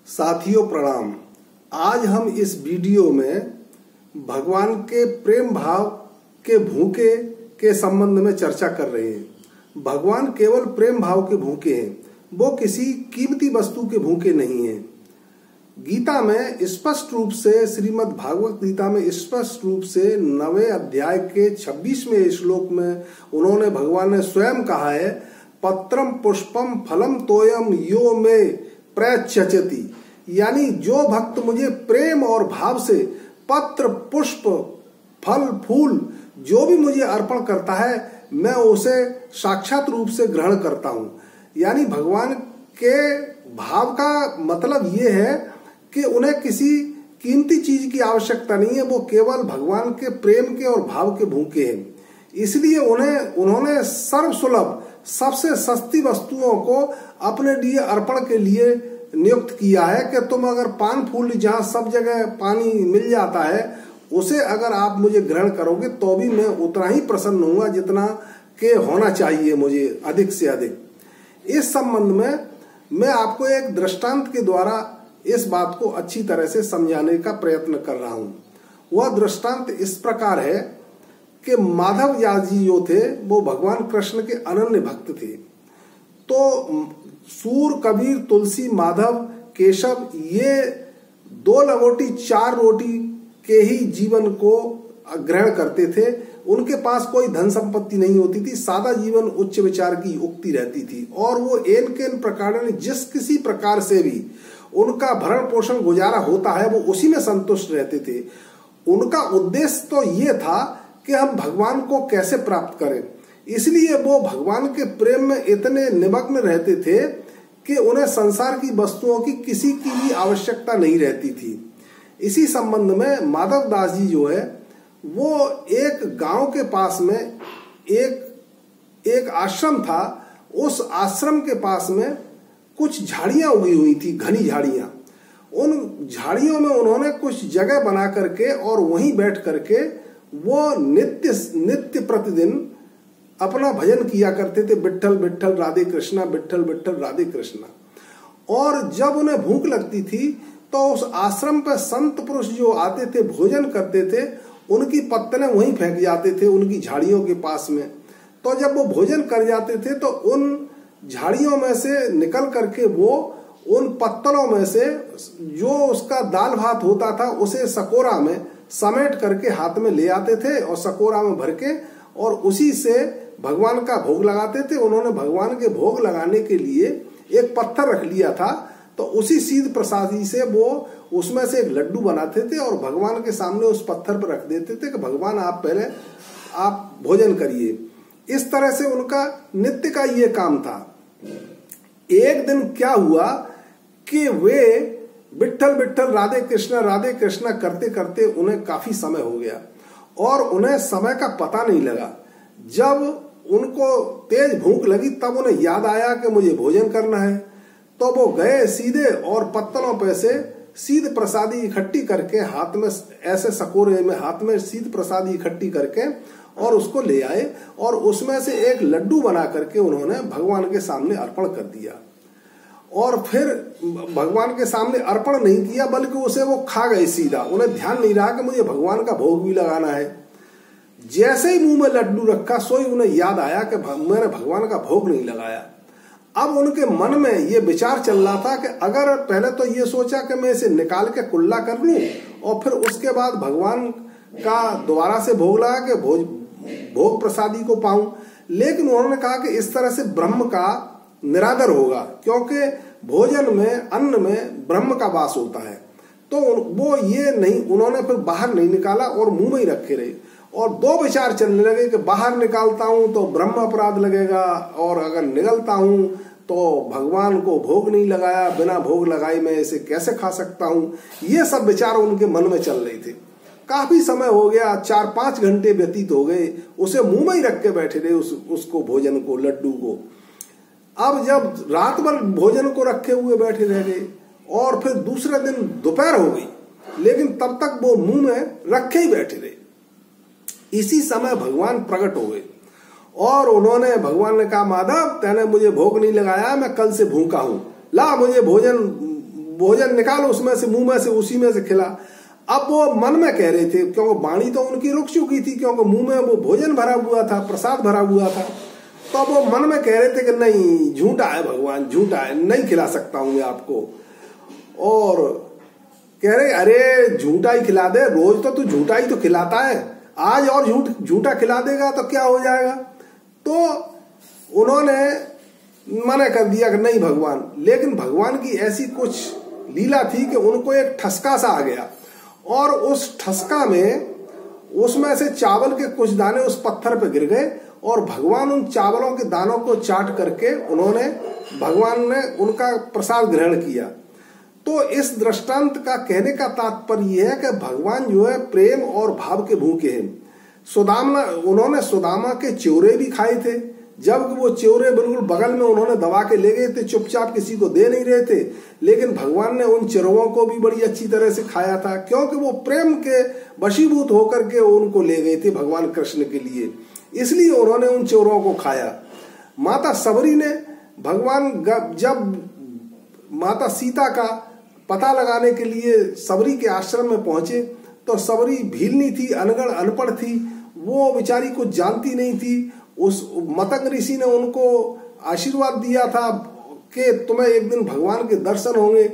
साथियों प्रणाम। आज हम इस वीडियो में भगवान के प्रेम भाव के भूखे के संबंध में चर्चा कर रहे हैं। भगवान केवल प्रेम भाव के भूखे हैं, वो किसी कीमती वस्तु के भूखे नहीं हैं। गीता में स्पष्ट रूप से, श्रीमद् भागवत गीता में स्पष्ट रूप से 9वें अध्याय के 26वें श्लोक में उन्होंने, भगवान ने स्वयं कहा है, पत्रम पुष्पम फलम तोयम यो में प्रयच्छति, यानी जो भक्त मुझे प्रेम और भाव से पत्र पुष्प फल फूल जो भी मुझे अर्पण करता है, मैं उसे साक्षात रूप से ग्रहण करता हूँ। यानी भगवान के भाव का मतलब ये है कि उन्हें किसी कीमती चीज की आवश्यकता नहीं है, वो केवल भगवान के प्रेम के और भाव के भूखे हैं। इसलिए उन्होंने सर्वसुलभ सबसे सस्ती वस्तुओं को अपने लिए अर्पण के लिए नियुक्त किया है कि तुम अगर पान फूल जहाँ सब जगह पानी मिल जाता है, उसे अगर आप मुझे ग्रहण करोगे तो भी मैं उतना ही प्रसन्न होऊंगा जितना के होना चाहिए मुझे, अधिक से अधिक। इस संबंध में मैं आपको एक दृष्टांत के द्वारा इस बात को अच्छी तरह से समझाने का प्रयत्न कर रहा हूँ। वह दृष्टांत इस प्रकार है कि माधव व्यास जी जो थे वो भगवान कृष्ण के अनन्य भक्त थे। तो सूर, कबीर, तुलसी, माधव, केशव ये 2 लंगोटी 4 रोटी के ही जीवन को ग्रहण करते थे। उनके पास कोई धन संपत्ति नहीं होती थी, सादा जीवन उच्च विचार की उक्ति रहती थी और वो एन के प्रकार जिस किसी प्रकार से भी उनका भरण पोषण गुजारा होता है वो उसी में संतुष्ट रहते थे। उनका उद्देश्य तो ये था कि हम भगवान को कैसे प्राप्त करें, इसलिए वो भगवान के प्रेम में इतने निमग्न रहते थे कि उन्हें संसार की वस्तुओं की किसी की भी आवश्यकता नहीं रहती थी। इसी संबंध में माधव दास जी जो है वो एक गांव के पास में एक आश्रम था। उस आश्रम के पास में कुछ झाड़ियां उगी हुई थी, घनी झाड़ियां। उन झाड़ियों में उन्होंने कुछ जगह बना करके और वहीं बैठ करके वो नित्य प्रतिदिन अपना भजन किया करते थे, विट्ठल विट्ठल राधे कृष्णा, विट्ठल विट्ठल राधे कृष्णा। और जब उन्हें भूख लगती थी तो उस आश्रम पर संत पुरुष जो आते थे, भोजन करते थे, उनकी पत्तलें वहीं फेंक जाते थे उनकी झाड़ियों के पास में। तो जब वो भोजन कर जाते थे तो उन झाड़ियों में से निकल करके वो उन पत्तलों में से जो उसका दाल भात होता था उसे सकोरा में समेट करके हाथ में ले आते थे और सकोरा में भर के और उसी से भगवान का भोग लगाते थे। उन्होंने भगवान के भोग लगाने के लिए एक पत्थर रख लिया था, तो उसी सीध प्रसादी से वो उसमें से एक लड्डू बनाते थे और भगवान के सामने उस पत्थर पर रख देते थे कि भगवान आप पहले आप भोजन करिए। इस तरह से उनका नित्य का ये काम था। एक दिन क्या हुआ कि वे विट्ठल विट्ठल राधे कृष्णा करते करते उन्हें काफी समय हो गया और उन्हें समय का पता नहीं लगा। जब उनको तेज भूख लगी तब उन्हें याद आया कि मुझे भोजन करना है, तो वो गए सीधे और पत्तलों पे से सीध प्रसादी इकट्ठी करके हाथ में ऐसे सकोरे में हाथ में सीध प्रसादी इकट्ठी करके और उसको ले आए और उसमें से एक लड्डू बना करके उन्होंने भगवान के सामने अर्पण कर दिया। और फिर भगवान के सामने अर्पण नहीं किया बल्कि उसे वो खा गए सीधा। उन्हें ध्यान नहीं रहा कि मुझे भगवान का भोग भी लगाना है। जैसे ही मुंह में लड्डू रखा सोई उन्हें याद आया कि मैंने भगवान का भोग नहीं लगाया। अब उनके मन में ये विचार चल रहा था कि अगर पहले तो ये सोचा कि मैं इसे निकाल के कुल्ला कर लूं और फिर उसके बाद भगवान का दोबारा से भोग लगा के भोग प्रसादी को पाऊं, लेकिन उन्होंने कहा कि इस तरह से ब्रह्म का निरादर होगा, क्योंकि भोजन में, अन्न में ब्रह्म का वास होता है। तो वो ये नहीं, उन्होंने फिर बाहर नहीं निकाला और मुंह में ही रखे रहे। और 2 विचार चलने लगे कि बाहर निकालता हूं तो ब्रह्म अपराध लगेगा और अगर निगलता हूं तो भगवान को भोग नहीं लगाया, बिना भोग लगाए मैं इसे कैसे खा सकता हूं। ये सब विचार उनके मन में चल रहे थे। काफी समय हो गया, 4-5 घंटे व्यतीत हो गए, उसे मुंह में ही रख के बैठे रहे उसको भोजन को, लड्डू को। अब जब रात भर भोजन को रखे हुए बैठे रह गए और फिर दूसरे दिन दोपहर हो गई, लेकिन तब तक वो मुंह में रखे ही बैठे रहे। इसी समय भगवान प्रकट हो गए और भगवान ने कहा, माधव तैने मुझे भोग नहीं लगाया, मैं कल से भूखा हूं, ला मुझे भोजन निकालो उसमें से, मुंह में से, उसी में से खिला। अब वो मन में कह रहे थे, क्योंकि वाणी तो उनकी रुक चुकी थी, क्योंकि मुंह में वो भोजन भरा हुआ था, प्रसाद भरा हुआ था। तो वो मन में कह रहे थे कि नहीं, झूठा है भगवान, झूठा है, नहीं खिला सकता हूं मैं आपको। और कह रहे अरे झूठा ही खिला दे, रोज तो तू झूठा ही तो खिलाता है, आज और झूठा खिला देगा तो क्या हो जाएगा। तो उन्होंने मना कर दिया कि नहीं भगवान। लेकिन भगवान की ऐसी कुछ लीला थी कि उनको एक ठसका सा आ गया, और उस ठसका में उसमें से चावल के कुछ दाने उस पत्थर पर गिर गए, और भगवान उन चावलों के दानों को चाट करके भगवान ने उनका प्रसाद ग्रहण किया। तो इस दृष्टांत का कहने का तात्पर्य यह है कि भगवान जो है प्रेम और भाव के भूखे हैं। उन्होंने सुदामा के च्योरे भी खाए थे, जब वो च्योरे बिल्कुल बगल में उन्होंने दबा के ले गए थे, चुपचाप किसी को दे नहीं रहे थे, लेकिन भगवान ने उन चिरवों को भी बड़ी अच्छी तरह से खाया था, क्योंकि वो प्रेम के वशीभूत होकर के उनको ले गए थे भगवान कृष्ण के लिए, इसलिए उन्होंने उन चिरवों को खाया। माता सबरी ने जब माता सीता का पता लगाने के लिए सबरी के आश्रम में पहुंचे, तो सबरी भीलनी थी, अनगढ़ अनपढ़ थी, वो बेचारी कुछ जानती नहीं थी। उस मतंग ऋषि ने उनको आशीर्वाद दिया था कि तुम्हें एक दिन भगवान के दर्शन होंगे।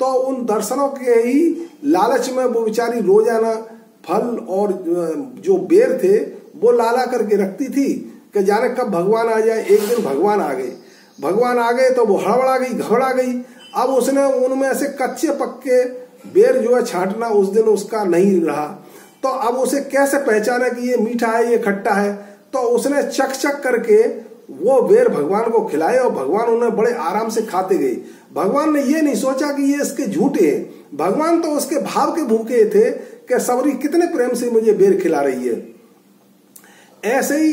तो उन दर्शनों के ही लालच में वो बेचारी रोजाना फल और जो बेर थे वो लाला करके रखती थी कि जाने कब भगवान आ जाए। एक दिन भगवान आ गए तो वो हड़बड़ा गई, घबरा गई। अब उसने उनमें से कच्चे पक्के बेर जो है छांटना उस दिन उसका नहीं रहा। तो अब उसे कैसे पहचाना कि ये मीठा है, ये खट्टा है। तो उसने चक करके वो बेर भगवान को खिलाए, और भगवान उन्हें बड़े आराम से खाते गए। भगवान ने ये नहीं सोचा कि ये इसके झूठे हैं, भगवान तो उसके भाव के भूखे थे कि सबरी कितने प्रेम से मुझे बेर खिला रही है। ऐसे ही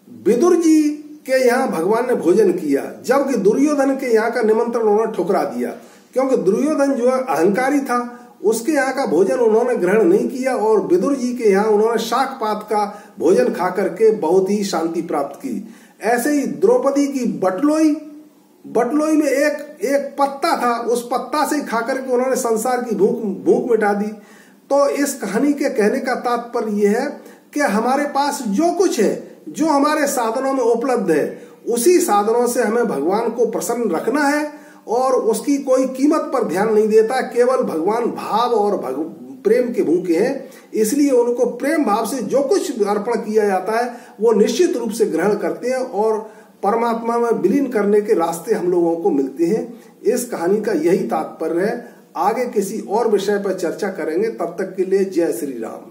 विदुर जी के यहाँ भगवान ने भोजन किया, जबकि दुर्योधन के यहाँ का निमंत्रण उन्होंने ठुकरा दिया, क्योंकि दुर्योधन जो है अहंकारी था, उसके यहाँ का भोजन उन्होंने ग्रहण नहीं किया, और विदुर जी के यहाँ उन्होंने शाक पात का भोजन खा करके बहुत ही शांति प्राप्त की। ऐसे ही द्रौपदी की बटलोई में एक पत्ता था, उस पत्ता से खा करके उन्होंने संसार की भूख मिटा दी। तो इस कहानी के कहने का तात्पर्य यह है कि हमारे पास जो कुछ है, जो हमारे साधनों में उपलब्ध है, उसी साधनों से हमें भगवान को प्रसन्न रखना है, और उसकी कोई कीमत पर ध्यान नहीं देता। केवल भगवान भाव और प्रेम के भूखे हैं, इसलिए उनको प्रेम भाव से जो कुछ अर्पण किया जाता है वो निश्चित रूप से ग्रहण करते हैं, और परमात्मा में विलीन करने के रास्ते हम लोगों को मिलते हैं। इस कहानी का यही तात्पर्य है। आगे किसी और विषय पर चर्चा करेंगे, तब तक के लिए जय श्री राम।